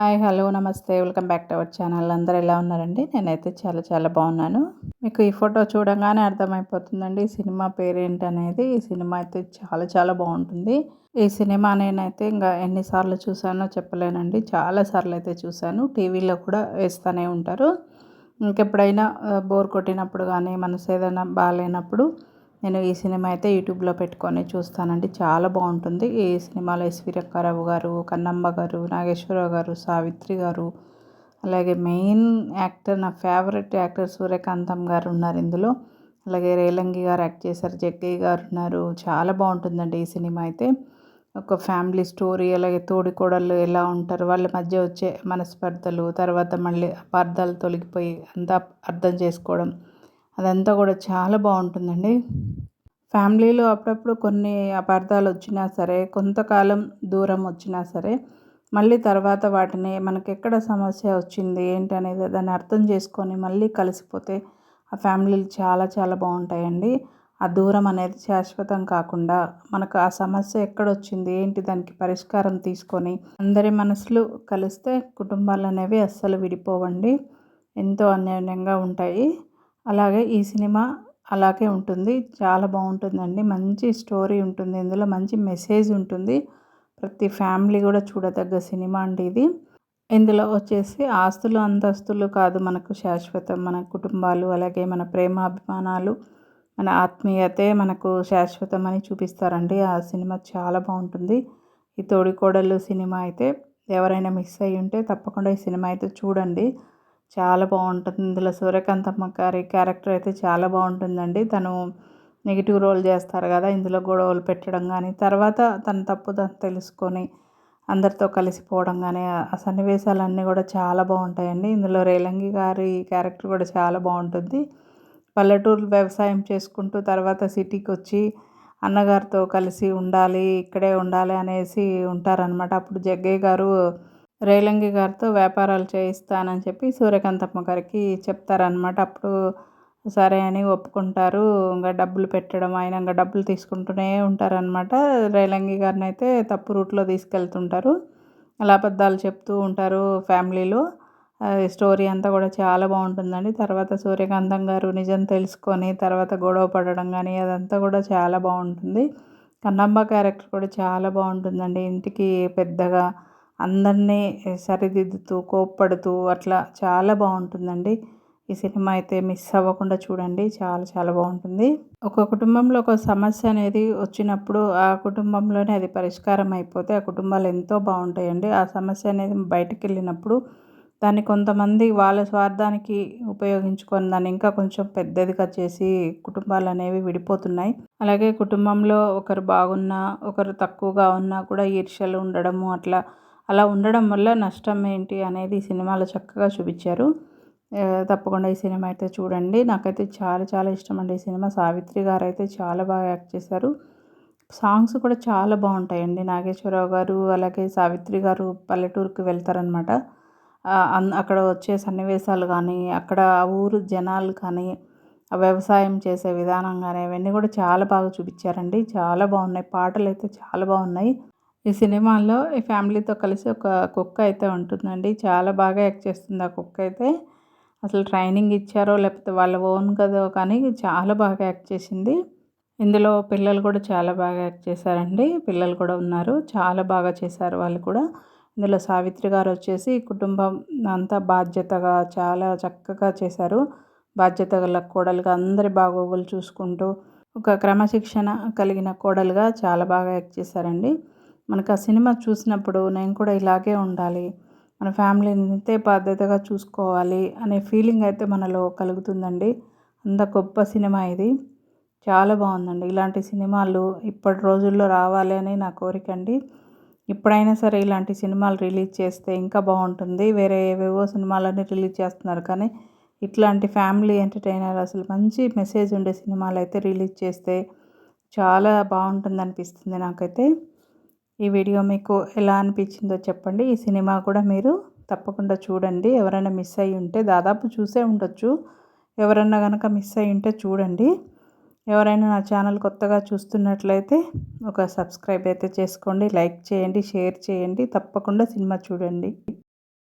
Hi. Hello. నమస్తే. Welcome back to our channel. అందరూ ఎలా ఉన్నారండి? నేనైతే చాలా చాలా బాగున్నాను. మీకు ఈ ఫోటో చూడంగానే అర్థమైపోతుందండి ఈ సినిమా పేరేంటనేది. ఈ సినిమా అయితే చాలా చాలా బాగుంటుంది. ఈ సినిమా నేనైతే ఇంకా ఎన్నిసార్లు చూసానో చెప్పలేనండి. చాలా సార్లు అయితే చూశాను. టీవీలో కూడా వేస్తూనే ఉంటారు. ఇంకెప్పుడైనా బోర్ కొట్టినప్పుడు కానీ, మనసు ఏదైనా బాగాలేనప్పుడు నేను ఈ సినిమా అయితే యూట్యూబ్లో పెట్టుకొని చూస్తానండి. చాలా బాగుంటుంది. ఈ సినిమాలో ఎస్వి రంగారావు గారు, కన్నమ్మ గారు, నాగేశ్వరరావు గారు, సావిత్రి గారు, అలాగే మెయిన్ యాక్టర్, నా ఫేవరెట్ యాక్టర్ సూర్యకాంతం గారు ఉన్నారు ఇందులో. అలాగే రేలంగి గారు యాక్ట్ చేశారు, జగ్గయ్య గారు ఉన్నారు. చాలా బాగుంటుందండి ఈ సినిమా అయితే. ఒక ఫ్యామిలీ స్టోరీ, అలాగే తోడికోడళ్ళు ఎలా ఉంటారు, వాళ్ళ మధ్య వచ్చే మనస్పర్ధలు, తర్వాత మళ్ళీ అపార్థాలు తొలగిపోయి అంతా అర్థం చేసుకోవడం, అదంతా కూడా చాలా బాగుంటుందండి. ఫ్యామిలీలో అప్పుడప్పుడు కొన్ని అపార్థాలు వచ్చినా సరే, కొంతకాలం దూరం వచ్చినా సరే, మళ్ళీ తర్వాత వాటిని మనకెక్కడ సమస్య వచ్చింది ఏంటి అనేది దాన్ని అర్థం చేసుకొని మళ్ళీ కలిసిపోతే ఆ ఫ్యామిలీలు చాలా చాలా బాగుంటాయండి. ఆ దూరం అనేది శాశ్వతం కాకుండా మనకు ఆ సమస్య ఎక్కడొచ్చింది ఏంటి దానికి పరిష్కారం తీసుకొని అందరి మనసులు కలిస్తే కుటుంబాలు అనేవి అస్సలు విడిపోవండి. ఎంతో అన్యోన్యంగా ఉంటాయి. అలాగే ఈ సినిమా అలాగే ఉంటుంది. చాలా బాగుంటుందండి. మంచి స్టోరీ ఉంటుంది. ఇందులో మంచి మెసేజ్ ఉంటుంది. ప్రతి ఫ్యామిలీ కూడా చూడదగ్గ సినిమా అండి ఇది. ఇందులో వచ్చేసి ఆస్తులు, అంతస్తులు కాదు మనకు శాశ్వతం. మన కుటుంబాలు, అలాగే మన ప్రేమాభిమానాలు, మన ఆత్మీయతే మనకు శాశ్వతం అని చూపిస్తారండి. ఆ సినిమా చాలా బాగుంటుంది. ఈ తోడికోడళ్ళు సినిమా అయితే ఎవరైనా మిస్ అయ్యి ఉంటే తప్పకుండా ఈ సినిమా అయితే చూడండి. చాలా బాగుంటుంది. ఇందులో సూర్యకాంతమ్మ గారి క్యారెక్టర్ అయితే చాలా బాగుంటుందండి. తను నెగిటివ్ రోల్ చేస్తారు కదా, ఇందులో గొడవలు పెట్టడం కానీ, తర్వాత తన తప్పు తను తెలుసుకొని అందరితో కలిసిపోవడం కానీ, ఆ సన్నివేశాలన్నీ కూడా చాలా బాగుంటాయండి. ఇందులో రేలంగి గారి క్యారెక్టర్ కూడా చాలా బాగుంటుంది. పల్లెటూరు వ్యవసాయం చేసుకుంటూ తర్వాత సిటీకి వచ్చి అన్నగారితో కలిసి ఉండాలి, ఇక్కడే ఉండాలి అనేసి ఉంటారనమాట. అప్పుడు జగ్గయ్య గారు రేలంగి గారితో వ్యాపారాలు చేయిస్తానని చెప్పి సూర్యకాంతమ్మ గారికి చెప్తారనమాట. అప్పుడు సరే అని ఒప్పుకుంటారు. ఇంకా డబ్బులు పెట్టడం, ఆయన ఇంకా డబ్బులు తీసుకుంటూనే ఉంటారనమాట. రేలంగి గారిని అయితే తప్పు రూట్లో తీసుకెళ్తుంటారు. అలా అబద్ధాలు చెప్తూ ఉంటారు ఫ్యామిలీలో. స్టోరీ అంతా కూడా చాలా బాగుంటుందండి. తర్వాత సూర్యకాంతం గారు నిజం తెలుసుకొని తర్వాత గొడవ పడడం కానీ అదంతా కూడా చాలా బాగుంటుంది. కన్నమ్మ క్యారెక్టర్ కూడా చాలా బాగుంటుందండి. ఇంటికి పెద్దగా అందరినీ సరిదిద్దుతూ, కోప్పడుతూ అట్లా చాలా బాగుంటుందండి. ఈ సినిమా అయితే మిస్ అవ్వకుండా చూడండి. చాలా చాలా బాగుంటుంది. ఒక కుటుంబంలో ఒక సమస్య అనేది వచ్చినప్పుడు ఆ కుటుంబంలోనే అది పరిష్కారం అయిపోతే ఆ కుటుంబాలు ఎంతో బాగుంటాయండి. ఆ సమస్య అనేది బయటికి వెళ్ళినప్పుడు దాన్ని కొంతమంది వాళ్ళ స్వార్థానికి ఉపయోగించుకొని దాన్ని ఇంకా కొంచెం పెద్దదిగా చేసి కుటుంబాలు అనేవి విడిపోతున్నాయి. అలాగే కుటుంబంలో ఒకరు బాగున్నా, ఒకరు తక్కువగా ఉన్నా కూడా ఈర్ష్యలు ఉండడము అలా ఉండడం వల్ల నష్టం ఏంటి అనేది ఈ సినిమాలో చక్కగా చూపించారు. తప్పకుండా ఈ సినిమా అయితే చూడండి. నాకైతే చాలా చాలా ఇష్టమండి ఈ సినిమా. సావిత్రి గారు అయితే చాలా బాగా యాక్ట్ చేశారు. సాంగ్స్ కూడా చాలా బాగుంటాయండి. నాగేశ్వరరావు గారు అలాగే సావిత్రి గారు పల్లెటూరుకి వెళ్తారనమాట. అక్కడ వచ్చే సన్నివేశాలు కానీ, అక్కడ ఆ ఊరు జనాలు కానీ, ఆ వ్యవసాయం చేసే విధానం కానీ అవన్నీ కూడా చాలా బాగా చూపించారండి. చాలా బాగున్నాయి. పాటలైతే చాలా బాగున్నాయి. ఈ సినిమాలో ఈ ఫ్యామిలీతో కలిసి ఒక కుక్క అయితే ఉంటుందండి. చాలా బాగా యాక్ట్ చేస్తుంది ఆ కుక్క అయితే. అసలు ట్రైనింగ్ ఇచ్చారో లేకపోతే వాళ్ళ ఓన్ కదో కానీ చాలా బాగా యాక్ట్ చేసింది. ఇందులో పిల్లలు కూడా చాలా బాగా యాక్ట్ చేశారండి. పిల్లలు కూడా ఉన్నారు. చాలా బాగా చేశారు వాళ్ళు కూడా. ఇందులో సావిత్రి గారు వచ్చేసి కుటుంబం అంతా బాధ్యతగా చాలా చక్కగా చేశారు. బాధ్యత గల కోడలుగా అందరి బాగోగులు చూసుకుంటూ ఒక క్రమశిక్షణ కలిగిన కోడలుగా చాలా బాగా యాక్ట్ చేశారండి. మనకు ఆ సినిమా చూసినప్పుడు నేను కూడా ఇలాగే ఉండాలి, మన ఫ్యామిలీని ఇంతే బాధ్యతగా చూసుకోవాలి అనే ఫీలింగ్ అయితే మనలో కలుగుతుందండి. అంత గొప్ప సినిమా ఇది. చాలా బాగుందండి. ఇలాంటి సినిమాలు ఇప్పటి రోజుల్లో రావాలి అని నా కోరిక అండి. ఇప్పుడైనా సరే ఇలాంటి సినిమాలు రిలీజ్ చేస్తే ఇంకా బాగుంటుంది. వేరే ఏవేవో సినిమాలన్నీ రిలీజ్ చేస్తున్నారు కానీ ఇట్లాంటి ఫ్యామిలీ ఎంటర్టైనర్ అసలు మంచి మెసేజ్ ఉండే సినిమాలు అయితే రిలీజ్ చేస్తే చాలా బాగుంటుంది అనిపిస్తుంది నాకైతే. ఈ వీడియో మీకు ఎలా అనిపించిందో చెప్పండి. ఈ సినిమా కూడా మీరు తప్పకుండా చూడండి. ఎవరైనా మిస్ అయ్యి ఉంటే దాదాపు చూసే ఉండొచ్చు. ఎవరన్నా కనుక మిస్ అయ్యి ఉంటే చూడండి. ఎవరైనా నా ఛానల్ కొత్తగా చూస్తున్నట్లయితే ఒక సబ్స్క్రైబ్ అయితే చేసుకోండి. లైక్ చేయండి, షేర్ చేయండి. తప్పకుండా సినిమా చూడండి.